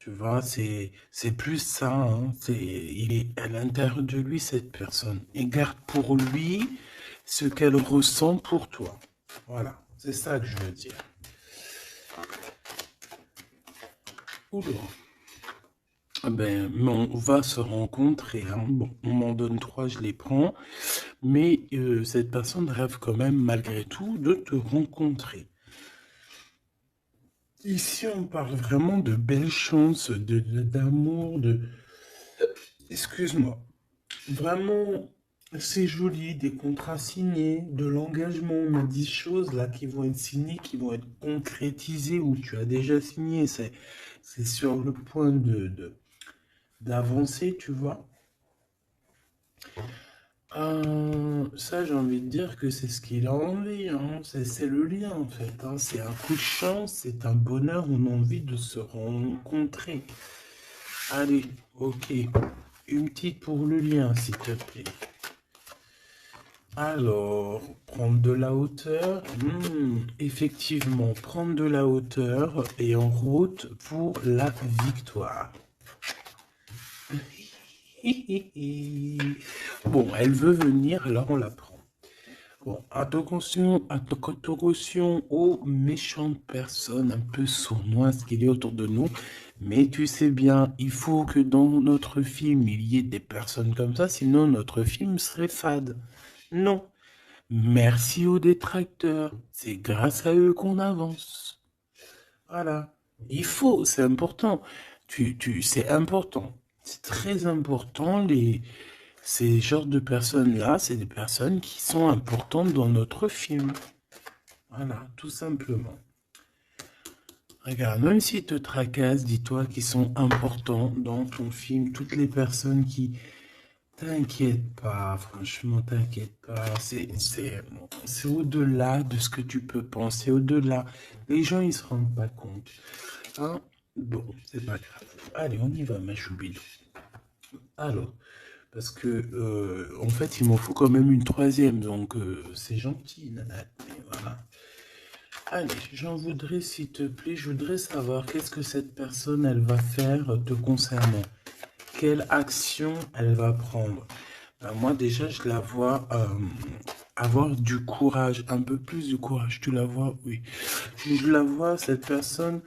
Tu vois, c'est plus ça, hein. Il est à l'intérieur de lui, cette personne. Il garde pour lui ce qu'elle ressent pour toi. Voilà, c'est ça que je veux dire. Oula. Ah ben, mais on va se rencontrer, hein. Bon, on m'en donne trois, je les prends. Mais cette personne rêve quand même, malgré tout, de te rencontrer. Ici, on parle vraiment de belles chances, d'amour, de... Excuse-moi. Vraiment, c'est joli, des contrats signés, de l'engagement, on a 10 choses là qui vont être signées, qui vont être concrétisées ou tu as déjà signé. C'est sur le point d'avancer, tu vois. Ça, j'ai envie de dire que c'est ce qu'il a envie, hein. C'est le lien en fait, hein. C'est un coup de chance, c'est un bonheur, on a envie de se rencontrer. Allez, ok. Une petite pour le lien, s'il te plaît. Alors, prendre de la hauteur. Effectivement, prendre de la hauteur et en route pour la victoire. Bon, elle veut venir, alors on la prend. Bon, attention aux méchantes personnes un peu sournoises qu'il y a autour de nous. Mais tu sais bien, il faut que dans notre film, il y ait des personnes comme ça, sinon notre film serait fade. Non. Merci aux détracteurs. C'est grâce à eux qu'on avance. Voilà. Il faut, c'est important. C'est important. C'est très important. Ces genres de personnes-là, c'est des personnes qui sont importantes dans notre film. Voilà, tout simplement. Regarde, même s'ils te tracassent, dis-toi qu'ils sont importants dans ton film. Toutes les personnes qui... T'inquiète pas, franchement, t'inquiète pas. C'est au-delà de ce que tu peux penser, au-delà. Les gens, ils se rendent pas compte. Hein? Bon, c'est pas grave. Allez, on y va, ma choubidou. Alors, parce que, en fait, il m'en faut quand même une troisième, donc c'est gentil, nana. Mais voilà. Allez, j'en voudrais, s'il te plaît, je voudrais savoir qu'est-ce que cette personne, elle va faire te concernant. Quelle action elle va prendre? Ben, moi, déjà, je la vois avoir du courage, un peu plus de courage. Tu la vois? Oui. Je la vois, cette personne,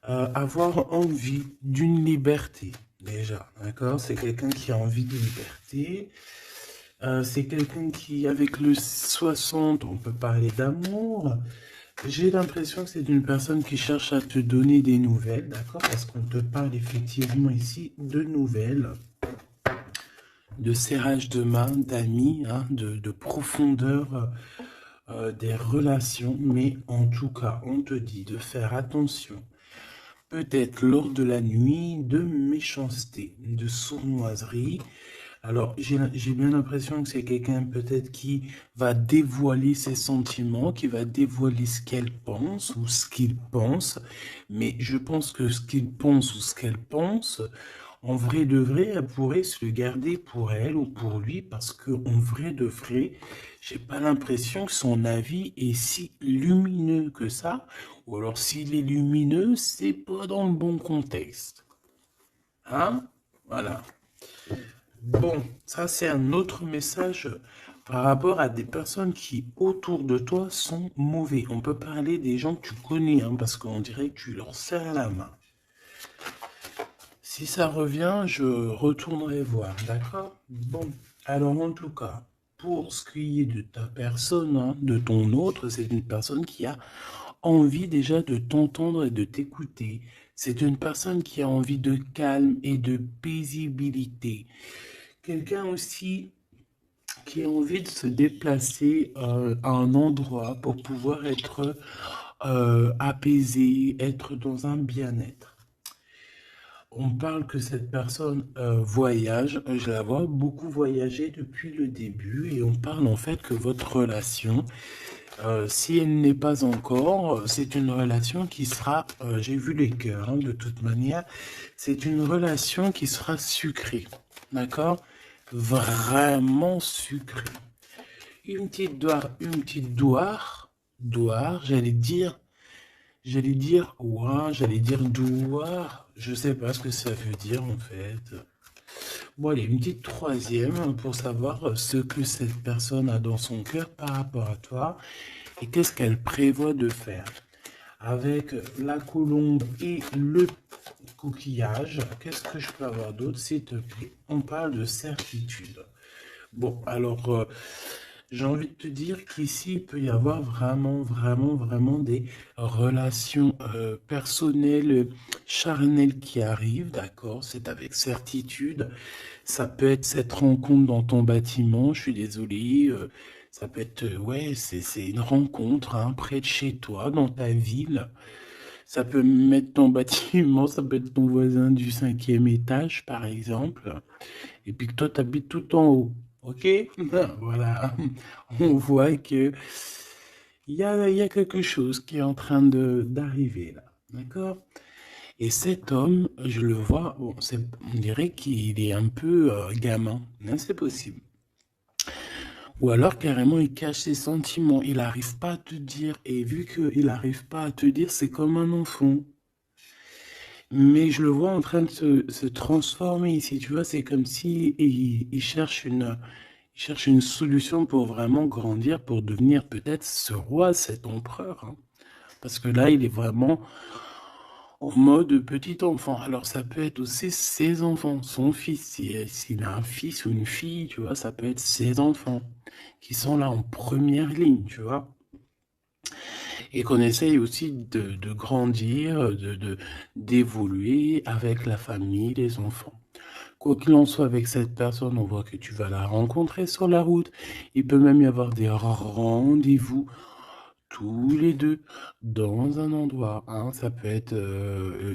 avoir envie d'une liberté, déjà. D'accord? C'est quelqu'un qui a envie de liberté. C'est quelqu'un qui, avec le 60, on peut parler d'amour. J'ai l'impression que c'est une personne qui cherche à te donner des nouvelles, d'accord? Parce qu'on te parle effectivement ici de nouvelles, de serrage de main, d'amis, hein, de profondeur des relations. Mais en tout cas, on te dit de faire attention. Peut-être lors de la nuit, de méchanceté, de sournoiserie. Alors, j'ai bien l'impression que c'est quelqu'un peut-être qui va dévoiler ses sentiments, qui va dévoiler ce qu'elle pense ou ce qu'il pense. Mais je pense que ce qu'il pense ou ce qu'elle pense, en vrai de vrai, elle pourrait se le garder pour elle ou pour lui parce que en vrai de vrai, j'ai pas l'impression que son avis est si lumineux que ça. Ou alors s'il est lumineux, c'est pas dans le bon contexte. Hein? Voilà. Bon, ça c'est un autre message par rapport à des personnes qui autour de toi sont mauvais. On peut parler des gens que tu connais, hein, parce qu'on dirait que tu leur serres la main. Si ça revient, je retournerai voir, d'accord? Bon, alors en tout cas, pour ce qui est de ta personne, hein, de ton autre, c'est une personne qui a envie déjà de t'entendre et de t'écouter. C'est une personne qui a envie de calme et de paisibilité. Quelqu'un aussi qui a envie de se déplacer à un endroit pour pouvoir être apaisé, être dans un bien-être. On parle que cette personne voyage, je la vois beaucoup voyager depuis le début et on parle en fait que votre relation, si elle n'est pas encore, c'est une relation qui sera, j'ai vu les cœurs, hein, de toute manière, c'est une relation qui sera sucrée, d'accord? Vraiment sucrée. Une petite douar, j'allais dire, ouah, j'allais dire douar, Je sais pas ce que ça veut dire en fait. Bon, allez, une petite troisième pour savoir ce que cette personne a dans son cœur par rapport à toi et qu'est-ce qu'elle prévoit de faire. Avec la colombe et le coquillage, qu'est-ce que je peux avoir d'autre, s'il te plaît? On parle de certitude. Bon, alors, j'ai envie de te dire qu'ici, il peut y avoir vraiment des relations personnelles, charnelles qui arrivent, d'accord? C'est avec certitude. Ça peut être cette rencontre dans ton bâtiment, je suis désolé. Ça peut être, ouais, c'est une rencontre hein, près de chez toi, dans ta ville. Ça peut mettre ton bâtiment, ça peut être ton voisin du 5e étage, par exemple. Et puis que toi, tu habites tout en haut. OK? Voilà. On voit que il y a quelque chose qui est en train d'arriver là. D'accord? Et cet homme, je le vois, bon, on dirait qu'il est un peu gamin. Hein, c'est possible. Ou alors carrément il cache ses sentiments. Il n'arrive pas à te dire. Et vu qu'il n'arrive pas à te dire, c'est comme un enfant. Mais je le vois en train de se transformer ici. Tu vois, c'est comme si il cherche une solution pour vraiment grandir, pour devenir peut-être ce roi, cet empereur. Hein. Parce que là, il est vraiment en mode petit enfant. Alors ça peut être aussi ses enfants, son fils. S'il a un fils ou une fille, tu vois, ça peut être ses enfants qui sont là en première ligne, tu vois. Et qu'on essaye aussi de grandir, d'évoluer avec la famille, les enfants. Quoi qu'il en soit avec cette personne, on voit que tu vas la rencontrer sur la route. Il peut même y avoir des rendez-vous tous les deux dans un endroit. Hein. Ça peut être,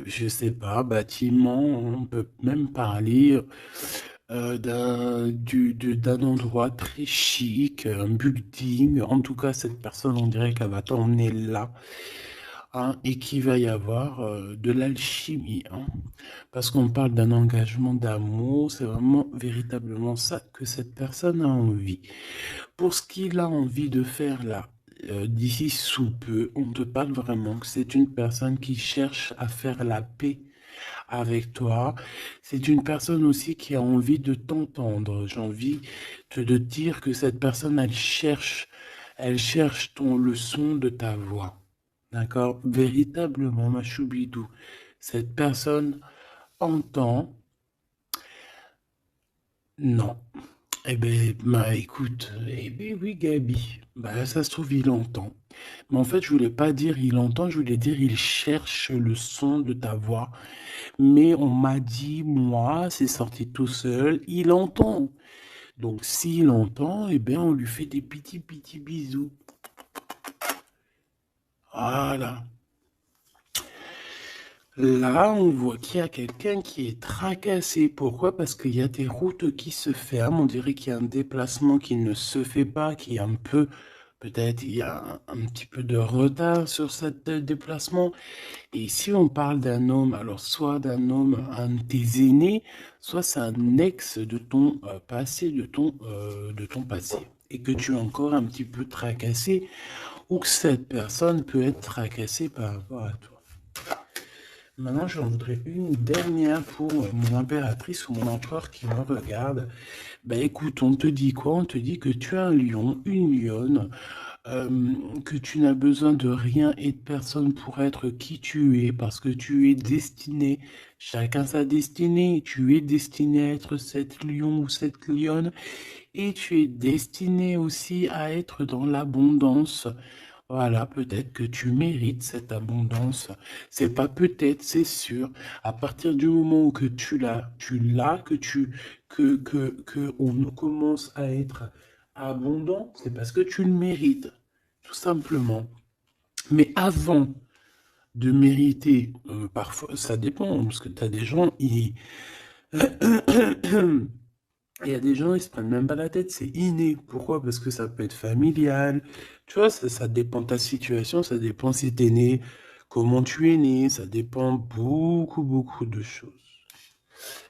je sais pas, bâtiment. On peut même parler d'un endroit très chic, un building. En tout cas, cette personne, on dirait qu'elle va t'emmener là. Hein, et qu'il va y avoir de l'alchimie. Hein. Parce qu'on parle d'un engagement d'amour, c'est vraiment véritablement ça que cette personne a envie. Pour ce qu'il a envie de faire là, d'ici sous peu, on te parle vraiment que c'est une personne qui cherche à faire la paix avec toi. C'est une personne aussi qui a envie de t'entendre. J'ai envie de dire que cette personne, elle cherche le son de ta voix. D'accord? Véritablement, ma choubidou. Cette personne entend. Non. Eh ben, bah, écoute, eh ben oui, Gabi. Bah, ça se trouve, il entend. Mais en fait, je voulais pas dire il entend, je voulais dire il cherche le son de ta voix. Mais on m'a dit, moi, c'est sorti tout seul, il entend. Donc, s'il entend, eh bien, on lui fait des petits bisous. Voilà. Là, on voit qu'il y a quelqu'un qui est tracassé. Pourquoi? Parce qu'il y a des routes qui se ferment. On dirait qu'il y a un déplacement qui ne se fait pas, qui est un peu, peut-être, il y a un petit peu de retard sur ce déplacement. Et si on parle d'un homme, alors soit d'un homme, un de tes aînés, soit c'est un ex de ton passé, de ton passé. Et que tu es encore un petit peu tracassé, ou que cette personne peut être tracassée par rapport à toi. Maintenant, j'en voudrais une dernière pour mon impératrice ou mon empereur qui me regarde. Ben écoute, on te dit quoi? On te dit que tu es un lion, une lionne, que tu n'as besoin de rien et de personne pour être qui tu es, parce que tu es destiné, chacun sa destinée, tu es destiné à être cette lion ou cette lionne, et tu es destiné aussi à être dans l'abondance. Voilà, peut-être que tu mérites cette abondance. C'est pas peut-être, c'est sûr. À partir du moment où que tu l'as, que on commence à être abondant, c'est parce que tu le mérites, tout simplement. Mais avant de mériter, parfois, ça dépend, parce que tu as des gens, il y a des gens, ils se prennent même pas la tête, c'est inné. Pourquoi? Parce que ça peut être familial. Tu vois, ça dépend de ta situation, ça dépend si t'es né, comment tu es né, ça dépend beaucoup de choses.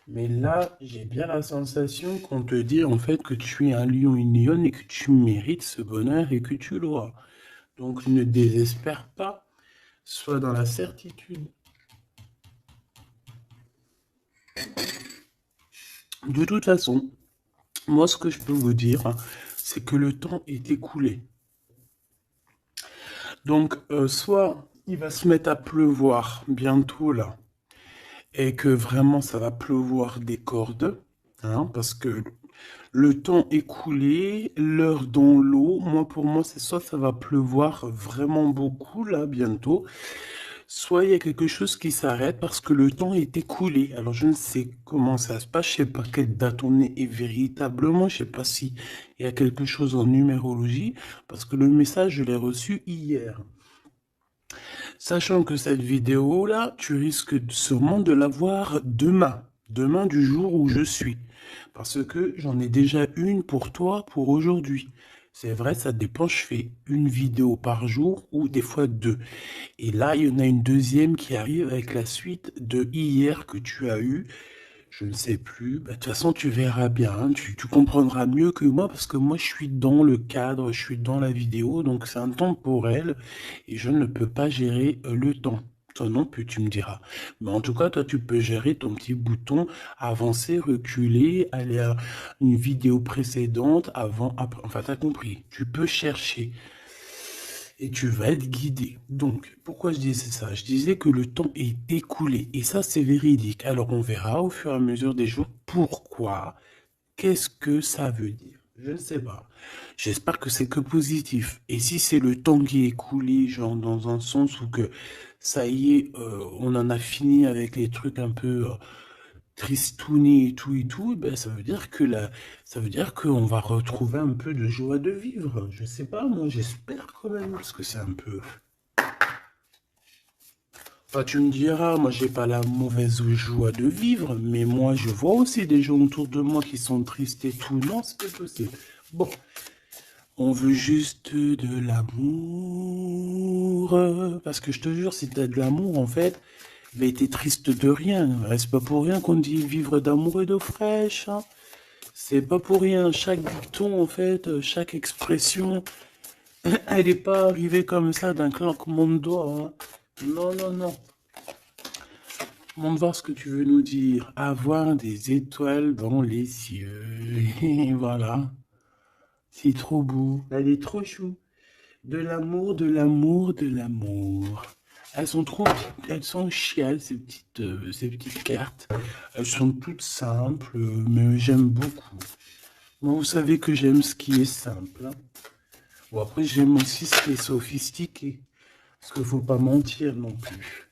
Mais là, j'ai bien la sensation qu'on te dit en fait que tu es un lion, une lionne et que tu mérites ce bonheur et que tu l'auras. Donc ne désespère pas, sois dans la certitude. De toute façon, moi, ce que je peux vous dire, hein, c'est que le temps est écoulé. Donc, soit il va se mettre à pleuvoir bientôt là, et que vraiment ça va pleuvoir des cordes, hein, parce que le temps écoulé, l'heure dans l'eau, moi pour moi c'est soit ça va pleuvoir vraiment beaucoup là bientôt, soit il y a quelque chose qui s'arrête parce que le temps est écoulé. Alors je ne sais comment ça se passe, je sais pas quelle date on est et véritablement, je sais pas si il y a quelque chose en numérologie, parce que le message je l'ai reçu hier. Sachant que cette vidéo-là, tu risques sûrement de la voir demain. Demain du jour où je suis. Parce que j'en ai déjà une pour toi pour aujourd'hui. C'est vrai, ça dépend, je fais une vidéo par jour ou des fois deux. Et là, il y en a une deuxième qui arrive avec la suite de hier que tu as eu. Je ne sais plus. Bah, de toute façon, tu verras bien. Hein. Tu comprendras mieux que moi parce que moi, je suis dans le cadre, je suis dans la vidéo. Donc, c'est un temporel et je ne peux pas gérer le temps. Toi non plus, tu me diras. Mais en tout cas, toi, tu peux gérer ton petit bouton avancer, reculer, aller à une vidéo précédente, avant, après. Enfin, t'as compris. Tu peux chercher et tu vas être guidé. Donc, pourquoi je disais ça? Je disais que le temps est écoulé et ça, c'est véridique. Alors, on verra au fur et à mesure des jours pourquoi. Qu'est-ce que ça veut dire? Je ne sais pas. J'espère que c'est que positif. Et si c'est le temps qui est écoulé, genre dans un sens où que ça y est, on en a fini avec les trucs un peu tristouné et tout, ben ça veut dire que ça veut dire qu'on va retrouver un peu de joie de vivre. Je sais pas, moi j'espère quand même, parce que c'est un peu. Bah, tu me diras, moi j'ai pas la mauvaise joie de vivre, mais moi je vois aussi des gens autour de moi qui sont tristes et tout. Non, c'est pas possible. Bon, on veut juste de l'amour. Parce que je te jure, si t'as de l'amour, en fait, mais t'es triste de rien. C'est pas pour rien qu'on dit vivre d'amour et d'eau fraîche. Hein. C'est pas pour rien. Chaque dicton, en fait, chaque expression, elle n'est pas arrivée comme ça d'un claquement de doigts. Hein. Non, non, non. Montre voir ce que tu veux nous dire. Avoir des étoiles dans les yeux. Et voilà. C'est trop beau. Elle est trop chou. De l'amour, de l'amour, de l'amour. Elles sont trop, elles sont chiales, ces petites cartes. Elles sont toutes simples, mais j'aime beaucoup. Moi, vous savez que j'aime ce qui est simple. Hein. Bon, après, j'aime aussi ce qui est sophistiqué. Parce qu'il ne faut pas mentir non plus.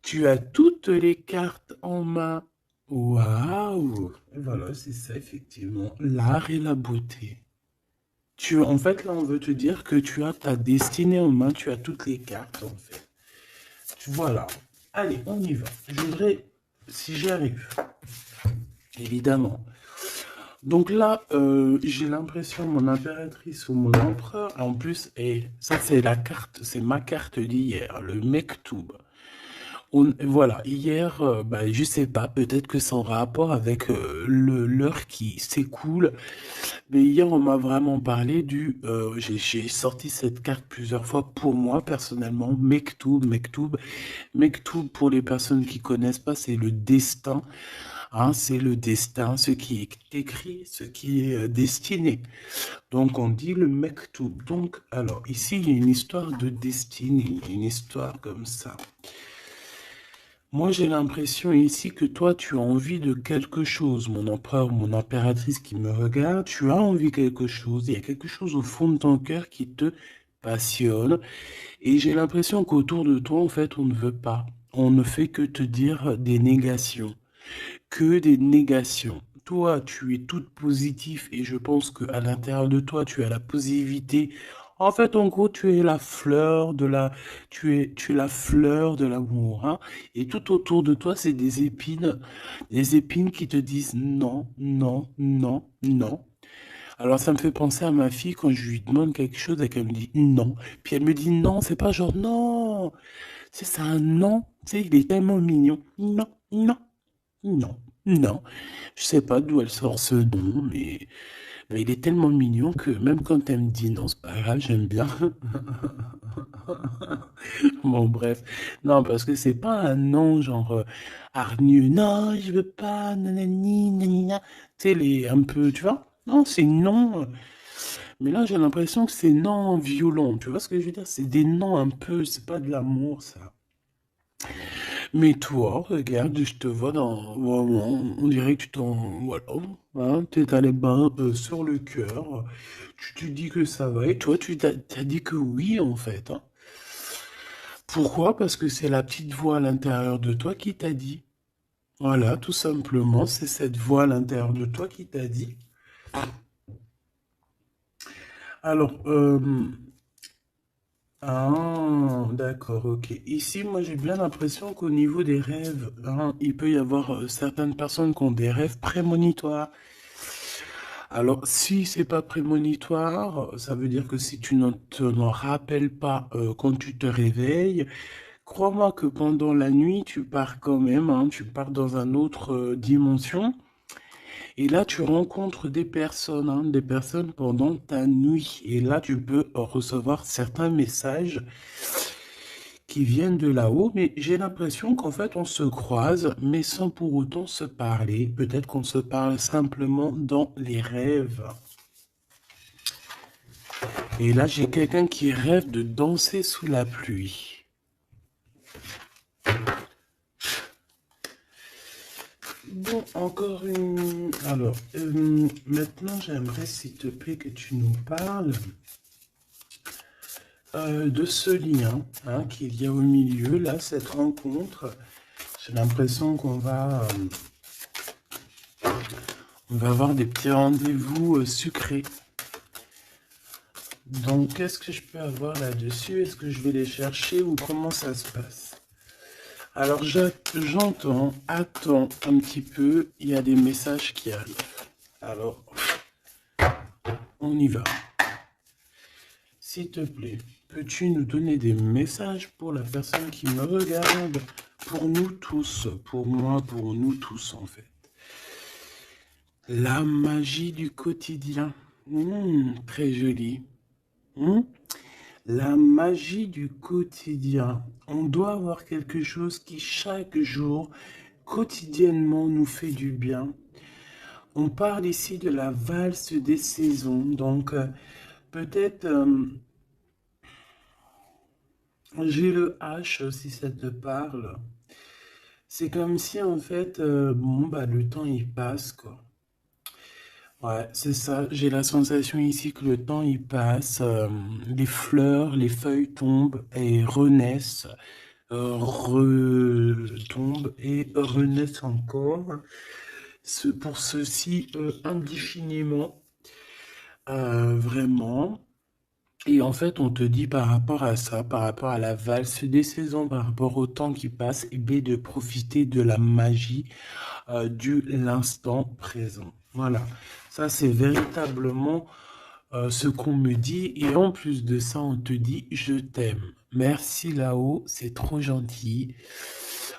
Tu as toutes les cartes en main. Waouh! Voilà, c'est ça, effectivement. L'art et la beauté. En fait, là, on veut te dire que tu as ta destinée en main, tu as toutes les cartes, en fait. Voilà. Allez, on y va. Je voudrais, si j'y arrive, évidemment. Donc là, j'ai l'impression, mon impératrice ou mon empereur, en plus, et ça c'est la carte, c'est ma carte d'hier, le Mektoub. Voilà, hier, bah, je sais pas, peut-être que c'est en rapport avec l'heure qui s'écoule, mais hier on m'a vraiment parlé j'ai sorti cette carte plusieurs fois pour moi personnellement, Mektoub, Mektoub. Mektoub pour les personnes qui connaissent pas, c'est le destin, hein, c'est le destin, ce qui est écrit, ce qui est destiné. Donc on dit le Mektoub. Donc alors ici il y a une histoire de destinée, une histoire comme ça. Moi, j'ai l'impression ici que toi, tu as envie de quelque chose, mon empereur, mon impératrice qui me regarde, tu as envie de quelque chose, il y a quelque chose au fond de ton cœur qui te passionne, et j'ai l'impression qu'autour de toi, en fait, on ne veut pas. On ne fait que te dire des négations, que des négations. Toi, tu es toute positive et je pense qu'à l'intérieur de toi, tu as la positivité. En fait, en gros, tu es la fleur de tu es la fleur de l'amour, hein. Et tout autour de toi, c'est des épines qui te disent non, non, non, non. Alors, ça me fait penser à ma fille quand je lui demande quelque chose et qu'elle me dit non. Puis elle me dit non, c'est pas genre non. C'est un non. Tu sais, il est tellement mignon. Non, non, non, non. Je sais pas d'où elle sort ce don, mais Mais il est tellement mignon que même quand elle me dit non, c'est pas grave, j'aime bien. Bon, bref. Non, parce que c'est pas un non genre hargneux. Non, je veux pas, nanani, nanina. Tu sais, les un peu, tu vois? Non, c'est non. Mais là, j'ai l'impression que c'est non violent. Tu vois ce que je veux dire? C'est des noms un peu, c'est pas de l'amour, ça. Mais toi, regarde, je te vois dans... Vraiment, on dirait que tu t'en... Voilà, hein, t'es allé bain sur le cœur. Tu te dis que ça va. Et toi, t'as dit que oui, en fait. Hein. Pourquoi? Parce que c'est la petite voix à l'intérieur de toi qui t'a dit. Voilà, tout simplement, c'est cette voix à l'intérieur de toi qui t'a dit. Alors, ah, d'accord, ok. Ici, moi, j'ai bien l'impression qu'au niveau des rêves, hein, il peut y avoir certaines personnes qui ont des rêves prémonitoires. Alors, si c'est pas prémonitoire, ça veut dire que si tu ne t'en rappelles pas quand tu te réveilles, crois-moi que pendant la nuit, tu pars quand même, hein, tu pars dans une autre dimension. Et là, tu rencontres des personnes pendant ta nuit. Et là, tu peux recevoir certains messages qui viennent de là-haut, mais j'ai l'impression qu'en fait, on se croise, mais sans pour autant se parler. Peut-être qu'on se parle simplement dans les rêves. Et là, j'ai quelqu'un qui rêve de danser sous la pluie. Bon, encore une... Alors, maintenant, j'aimerais, s'il te plaît, que tu nous parles de ce lien hein, qu'il y a au milieu, là, cette rencontre. J'ai l'impression on va avoir des petits rendez-vous sucrés. Donc, qu'est-ce que je peux avoir là-dessus? Est-ce que je vais les chercher ou comment ça se passe? Alors, j'entends, attends un petit peu, il y a des messages qui arrivent. Alors, on y va. S'il te plaît, peux-tu nous donner des messages pour la personne qui me regarde? Pour nous tous, pour moi, pour nous tous en fait. La magie du quotidien. Très joli. La magie du quotidien. On doit avoir quelque chose qui chaque jour, quotidiennement, nous fait du bien. On parle ici de la valse des saisons. Donc, peut-être, j'ai le H si ça te parle. C'est comme si, en fait, bon, bah, le temps, il passe, quoi. Ouais, c'est ça. J'ai la sensation ici que le temps il passe, les fleurs, les feuilles tombent et renaissent, retombent et renaissent encore. Pour ceci indéfiniment, vraiment. Et en fait, on te dit par rapport à ça, par rapport à la valse des saisons, par rapport au temps qui passe, et bien de profiter de la magie du l'instant présent. Voilà, ça c'est véritablement ce qu'on me dit. Et en plus de ça, on te dit je t'aime. Merci là-haut, c'est trop gentil.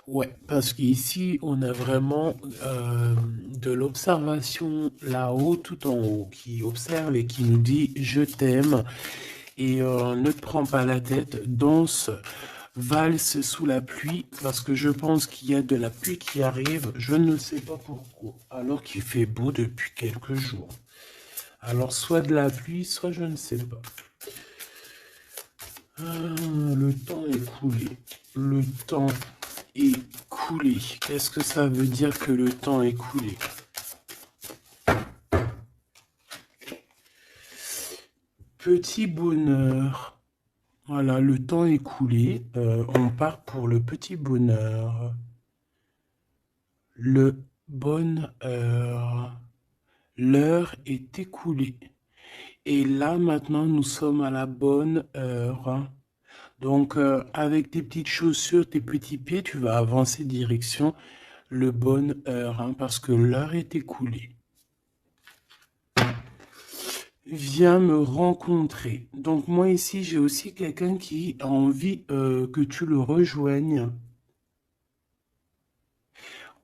Ouais, parce qu'ici, on a vraiment de l'observation là-haut, tout en haut, qui observe et qui nous dit je t'aime. Et ne te prends pas la tête, danse, valse sous la pluie, parce que je pense qu'il y a de la pluie qui arrive, je ne sais pas pourquoi, alors qu'il fait beau depuis quelques jours. Alors soit de la pluie, soit je ne sais pas. Le temps est coulé. Le temps est coulé. Qu'est-ce que ça veut dire que le temps est coulé? Petit bonheur. Voilà, le temps est coulé. On part pour le petit bonheur. Le bonheur. L'heure est écoulée. Et là, maintenant, nous sommes à la bonne heure. Donc, avec tes petites chaussures, tes petits pieds, tu vas avancer direction le bonne heure, hein, parce que l'heure est écoulée. Viens me rencontrer. Donc, moi, ici, j'ai aussi quelqu'un qui a envie que tu le rejoignes.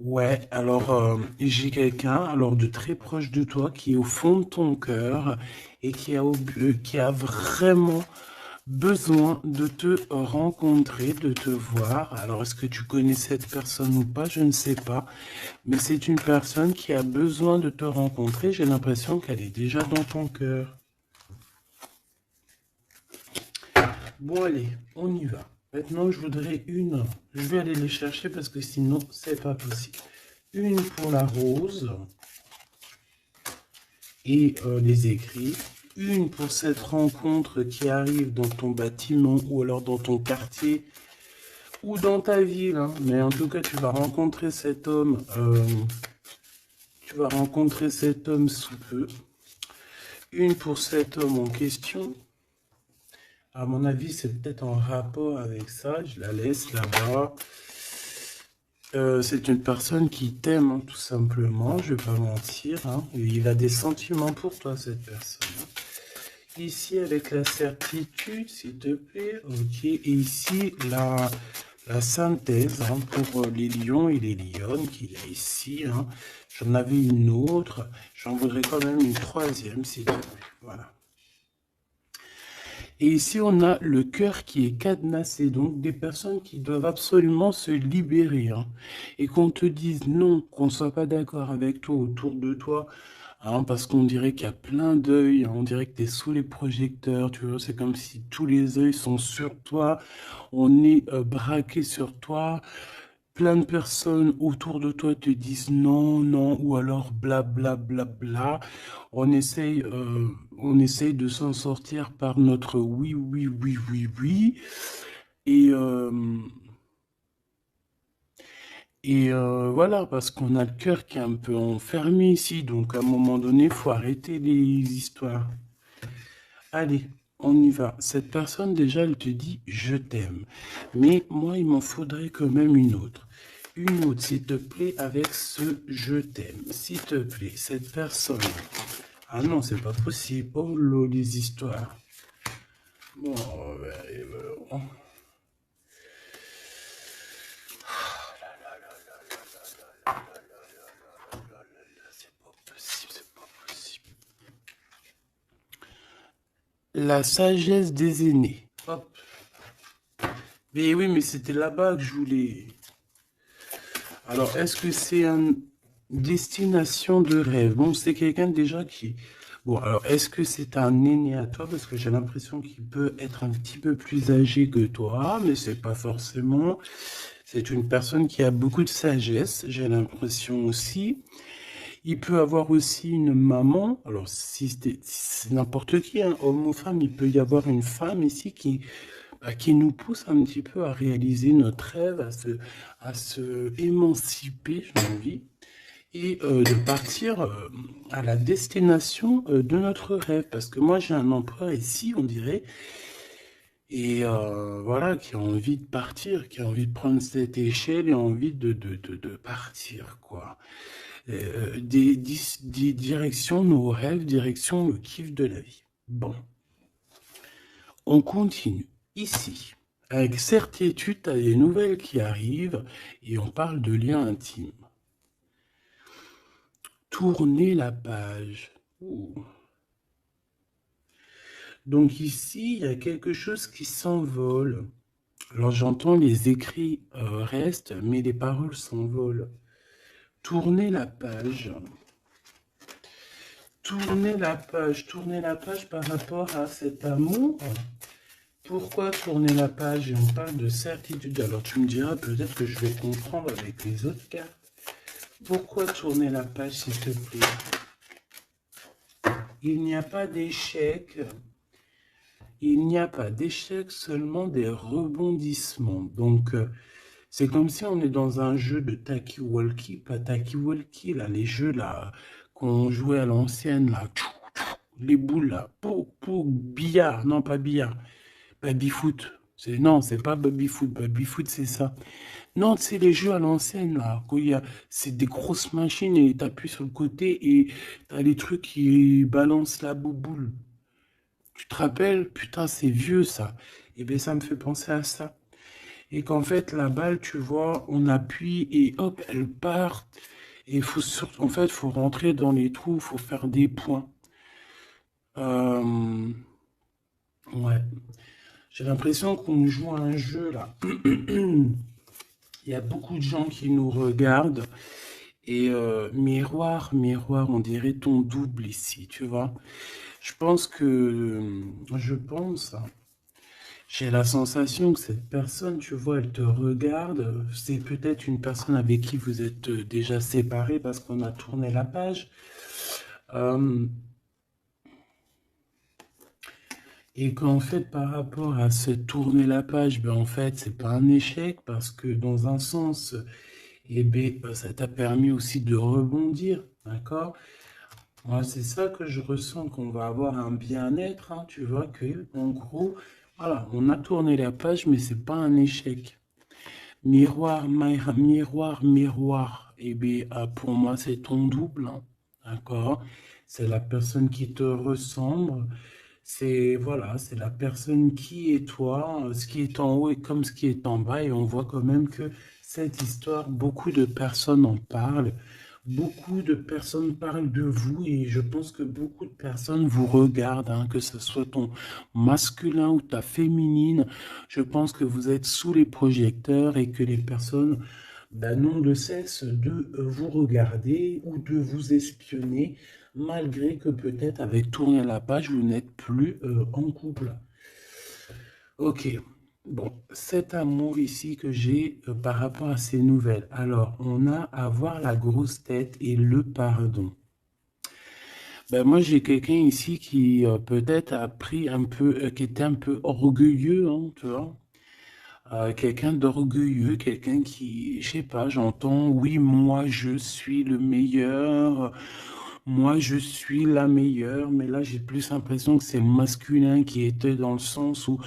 Ouais, alors j'ai quelqu'un alors de très proche de toi qui est au fond de ton cœur et qui a vraiment besoin de te rencontrer, de te voir. Alors est-ce que tu connais cette personne ou pas? Je ne sais pas, mais c'est une personne qui a besoin de te rencontrer. J'ai l'impression qu'elle est déjà dans ton cœur. Bon allez, on y va. Maintenant, je voudrais une. Je vais aller les chercher parce que sinon, c'est pas possible. Une pour la rose et les écrits. Une pour cette rencontre qui arrive dans ton bâtiment ou alors dans ton quartier ou dans ta ville. Hein. Mais en tout cas, tu vas rencontrer cet homme. Tu vas rencontrer cet homme sous peu. Une pour cet homme en question. À mon avis, c'est peut-être en rapport avec ça. Je la laisse là-bas. C'est une personne qui t'aime, hein, tout simplement. Je vais pas mentir. Hein. Il a des sentiments pour toi, cette personne. Ici, avec la certitude, s'il te plaît. Ok. Et ici, la synthèse hein, pour les lions et les lionnes qu'il y a ici. Hein. J'en avais une autre. J'en voudrais quand même une troisième, s'il te plaît. Voilà. Et ici, on a le cœur qui est cadenassé, donc des personnes qui doivent absolument se libérer. Hein. Et qu'on te dise non, qu'on ne soit pas d'accord avec toi autour de toi, hein, parce qu'on dirait qu'il y a plein d'œils, hein, on dirait que tu es sous les projecteurs, tu vois, c'est comme si tous les œils sont sur toi, on est braqué sur toi, plein de personnes autour de toi te disent non, non, ou alors bla bla bla bla. On essaye de s'en sortir par notre oui, oui, oui, oui, oui. Et, euh, voilà, parce qu'on a le cœur qui est un peu enfermé ici. Donc à un moment donné, il faut arrêter les histoires. Allez, on y va. Cette personne, déjà, elle te dit je t'aime. Mais moi, il m'en faudrait quand même une autre. Une autre, s'il te plaît, avec ce je t'aime. S'il te plaît, cette personne. Ah non, c'est pas possible. Oh là, les histoires. Bon, oh. C'est pas possible, c'est pas possible. La sagesse des aînés. Hop. Mais oui, mais c'était là-bas que je voulais. Alors, est-ce que c'est une destination de rêve? Bon, c'est quelqu'un déjà qui... Bon, alors, est-ce que c'est un aîné à toi? Parce que j'ai l'impression qu'il peut être un petit peu plus âgé que toi, mais c'est pas forcément. C'est une personne qui a beaucoup de sagesse, j'ai l'impression aussi. Il peut avoir aussi une maman. Alors, si c'est n'importe qui, hein, homme ou femme, il peut y avoir une femme ici qui nous pousse un petit peu à réaliser notre rêve, à se émanciper, j'ai envie, et de partir à la destination de notre rêve. Parce que moi, j'ai un empereur ici, on dirait, et voilà, qui a envie de partir, qui a envie de prendre cette échelle et envie de partir, quoi. Des directions, nos rêves, direction le kiff de la vie. Bon. On continue. Ici, avec certitude, tu as des nouvelles qui arrivent et on parle de liens intimes. Tourner la page. Ouh. Donc ici, il y a quelque chose qui s'envole. Alors j'entends les écrits restent, mais les paroles s'envolent. Tourner la page. Tourner la page par rapport à cet amour. Pourquoi tourner la page et on parle de certitude? Alors tu me diras peut-être que je vais comprendre avec les autres cartes. Pourquoi tourner la page s'il te plaît? Il n'y a pas d'échec. Il n'y a pas d'échec, seulement des rebondissements. Donc c'est comme si on est dans un jeu de Taki-Walkie, pas Taki-Walkie, là, les jeux là qu'on jouait à l'ancienne, là, les boules là, pour billard, non pas billard. Baby-foot. Non, c'est pas baby-foot. Baby-foot, c'est ça. Non, c'est les jeux à l'ancienne, là. C'est des grosses machines et t'appuies sur le côté et t'as les trucs qui balancent la bouboule. Tu te rappelles? Putain, c'est vieux, ça. Eh bien, ça me fait penser à ça. et qu'en fait, la balle, tu vois, on appuie et hop, elle part. Et en fait, faut rentrer dans les trous, faut faire des points. Euh, ouais, j'ai l'impression qu'on joue à un jeu là. Il y a beaucoup de gens qui nous regardent et miroir, miroir, on dirait ton double ici, tu vois. Je pense, hein, j'ai la sensation que cette personne, tu vois, elle te regarde. C'est peut-être une personne avec qui vous êtes déjà séparés parce qu'on a tourné la page. Euh, et qu'en fait, par rapport à se tourner la page, ben en fait, c'est pas un échec parce que dans un sens, eh ben, ça t'a permis aussi de rebondir, d'accord? Moi, c'est ça que je ressens, qu'on va avoir un bien-être, hein, tu vois, que, en gros, voilà, on a tourné la page, mais c'est pas un échec. Miroir, miroir, miroir, eh bien, pour moi, c'est ton double, hein, d'accord? C'est la personne qui te ressemble, c'est, voilà, c'est la personne qui est toi, ce qui est en haut et comme ce qui est en bas, et on voit quand même que cette histoire, beaucoup de personnes en parlent. Beaucoup de personnes parlent de vous et je pense que beaucoup de personnes vous regardent, hein, que ce soit ton masculin ou ta féminine. Je pense que vous êtes sous les projecteurs et que les personnes n'ont de cesse de vous regarder ou de vous espionner, malgré que peut-être avec tourner la page, vous n'êtes plus en couple. Ok, bon, cet amour ici que j'ai par rapport à ces nouvelles. Alors, on a avoir la grosse tête et le pardon. Ben, moi, j'ai quelqu'un ici qui peut-être a pris un peu, qui était un peu orgueilleux, hein, tu vois. Quelqu'un d'orgueilleux, quelqu'un qui, je sais pas, j'entends, oui, moi, je suis le meilleur. Moi, je suis la meilleure, mais là, j'ai plus l'impression que c'est le masculin qui était dans le sens où,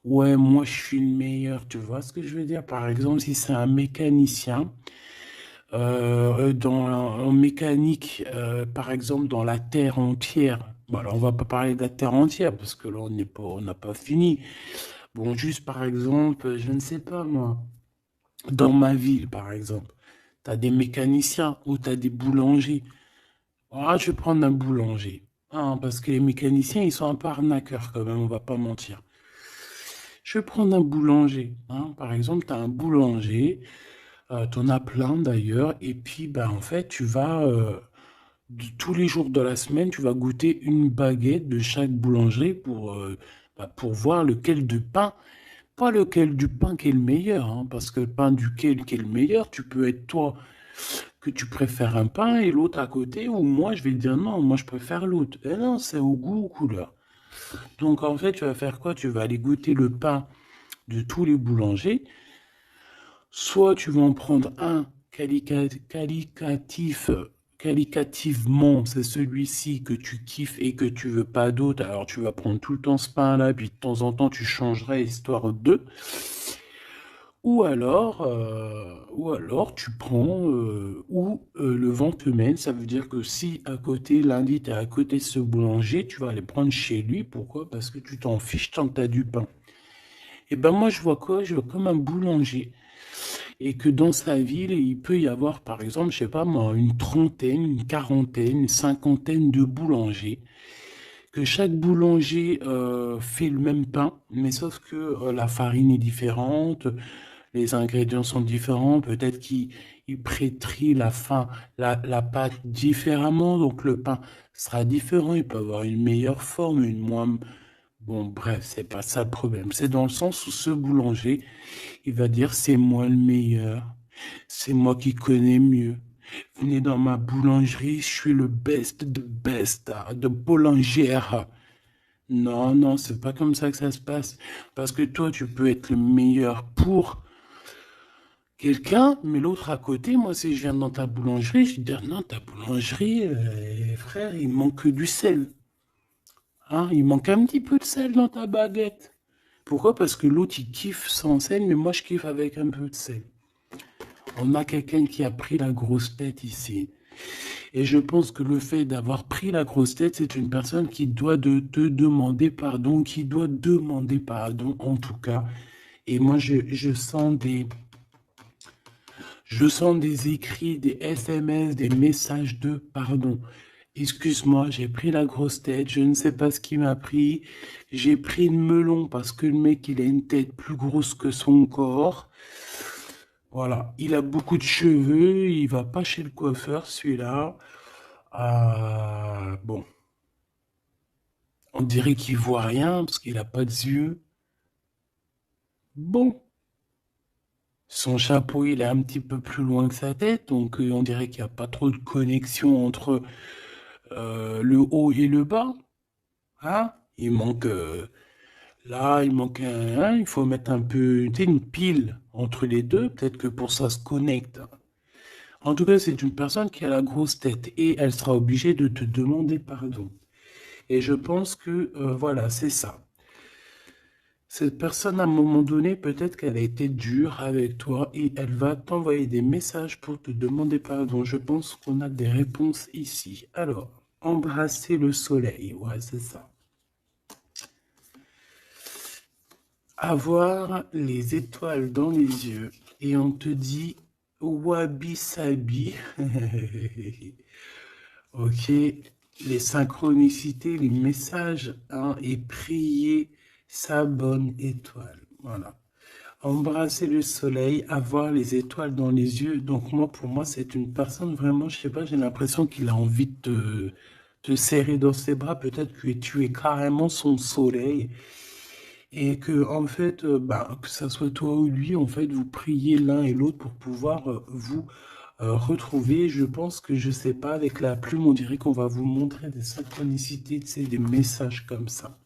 ouais, moi, je suis le meilleur. Tu vois ce que je veux dire? Par exemple, si c'est un mécanicien, en mécanique, par exemple, dans la Terre entière, bon, alors, on va pas parler de la Terre entière, parce que là, on n'a pas fini. Bon, juste, par exemple, je ne sais pas, moi, dans ma ville, par exemple, tu as des mécaniciens ou tu as des boulangers. Ah, je vais prendre un boulanger. Ah, parce que les mécaniciens, ils sont un peu arnaqueurs quand même, on va pas mentir. Je vais prendre un boulanger, hein. Par exemple, tu as un boulanger, tu en as plein d'ailleurs, et puis ben, en fait, tu vas, tous les jours de la semaine, tu vas goûter une baguette de chaque boulangerie pour voir lequel de pain, pas lequel du pain qui est le meilleur, hein, parce que le pain duquel qui est le meilleur, tu peux être toi que tu préfères un pain et l'autre à côté, ou moi je vais te dire non, moi je préfère l'autre. Et non, c'est au goût, aux couleurs. Donc en fait, tu vas faire quoi? Tu vas aller goûter le pain de tous les boulangers. Soit tu vas en prendre un qualitativement, c'est celui-ci que tu kiffes et que tu veux pas d'autre. Alors tu vas prendre tout le temps ce pain-là, puis de temps en temps tu changerais histoire de. Ou alors tu prends où le vent te mène. Ça veut dire que si à côté, lundi, tu es à côté de ce boulanger, tu vas aller prendre chez lui. Pourquoi? Parce que tu t'en fiches tant que tu as du pain. Et ben moi, je vois quoi? Je vois comme un boulanger. Et que dans sa ville, il peut y avoir, par exemple, je sais pas moi, une trentaine, une quarantaine, une cinquantaine de boulangers. Que chaque boulanger fait le même pain, mais sauf que la farine est différente, les ingrédients sont différents, peut-être qu'ils pétrissent la pâte différemment, donc le pain sera différent, il peut avoir une meilleure forme, une moins... Bon, bref, c'est pas ça le problème. C'est dans le sens où ce boulanger, il va dire c'est moi le meilleur, c'est moi qui connais mieux. Venez dans ma boulangerie, je suis le best de best, de boulangère. Non, non, c'est pas comme ça que ça se passe. Parce que toi, tu peux être le meilleur pour quelqu'un, mais l'autre à côté, moi, si je viens dans ta boulangerie, je vais dire, non, ta boulangerie, frère, il manque du sel. Hein, il manque un petit peu de sel dans ta baguette. Pourquoi? Parce que l'autre, il kiffe sans sel, mais moi, je kiffe avec un peu de sel. On a quelqu'un qui a pris la grosse tête ici. Et je pense que le fait d'avoir pris la grosse tête, c'est une personne qui doit te demander pardon, qui doit demander pardon, en tout cas. Et moi, je sens des écrits, des SMS, des messages de pardon. Excuse-moi, j'ai pris la grosse tête, je ne sais pas ce qui m'a pris. J'ai pris le melon parce que le mec, il a une tête plus grosse que son corps. Voilà, il a beaucoup de cheveux, il va pas chez le coiffeur, celui-là. Bon, on dirait qu'il voit rien parce qu'il a pas de yeux. Bon, son chapeau, il est un petit peu plus loin que sa tête, donc on dirait qu'il n'y a pas trop de connexion entre le haut et le bas. Hein? Il manque là, il manque il faut mettre un peu, tu sais, une pile entre les deux, peut-être que pour ça se connecte. En tout cas, c'est une personne qui a la grosse tête et elle sera obligée de te demander pardon. Et je pense que, voilà, c'est ça. Cette personne, à un moment donné, peut-être qu'elle a été dure avec toi et elle va t'envoyer des messages pour te demander pardon. Je pense qu'on a des réponses ici. Alors, embrasser le soleil, ouais, c'est ça. Avoir les étoiles dans les yeux et on te dit wabi sabi. Ok, les synchronicités, les messages, hein, et prier sa bonne étoile. Voilà. Embrasser le soleil, avoir les étoiles dans les yeux. Donc moi, pour moi, c'est une personne vraiment, je sais pas, j'ai l'impression qu'il a envie de te serrer dans ses bras. Peut-être que tu es carrément son soleil et que en fait, bah, que ça soit toi ou lui, en fait, vous priez l'un et l'autre pour pouvoir vous retrouver. Je pense que je sais pas, avec la plume, on dirait qu'on va vous montrer des synchronicités, tu sais, des messages comme ça.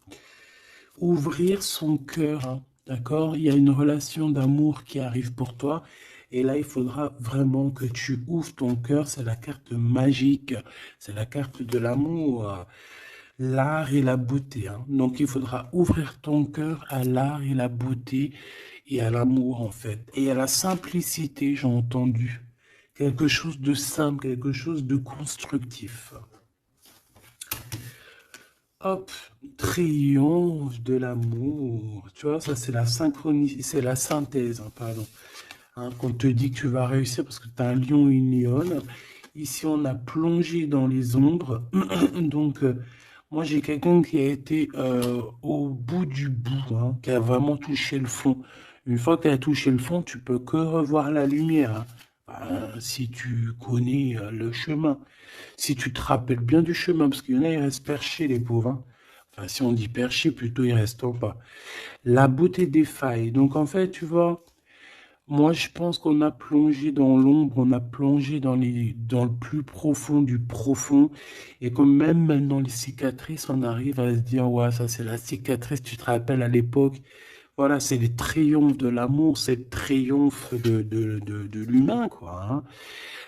Ouvrir son cœur, hein, d'accord? Il y a une relation d'amour qui arrive pour toi. Et là, il faudra vraiment que tu ouvres ton cœur. C'est la carte magique. C'est la carte de l'amour, l'art et la beauté, hein. Donc, il faudra ouvrir ton cœur à l'art et la beauté et à l'amour, en fait. Et à la simplicité, j'ai entendu. Quelque chose de simple, quelque chose de constructif. Hop, triomphe de l'amour. Tu vois, ça c'est la synchronie, c'est la synthèse, hein, pardon. Hein, qu'on te dit que tu vas réussir parce que tu as un lion et une lionne. Ici, on a plongé dans les ombres. Donc, moi, j'ai quelqu'un qui a été au bout du bout, hein, qui a vraiment touché le fond. Une fois que tu as touché le fond, tu peux que revoir la lumière, hein. Si tu connais le chemin, si tu te rappelles bien du chemin, parce qu'il y en a, ils restent perchés, les pauvres, hein. Enfin, si on dit perchés, plutôt, ils restent en bas. La beauté des failles. Donc, en fait, tu vois, moi, je pense qu'on a plongé dans l'ombre, on a plongé dans le plus profond du profond, et que même dans les cicatrices, on arrive à se dire, ouais, ça c'est la cicatrice, tu te rappelles à l'époque, voilà, c'est le triomphe de l'amour, c'est le triomphe de l'humain, quoi, hein.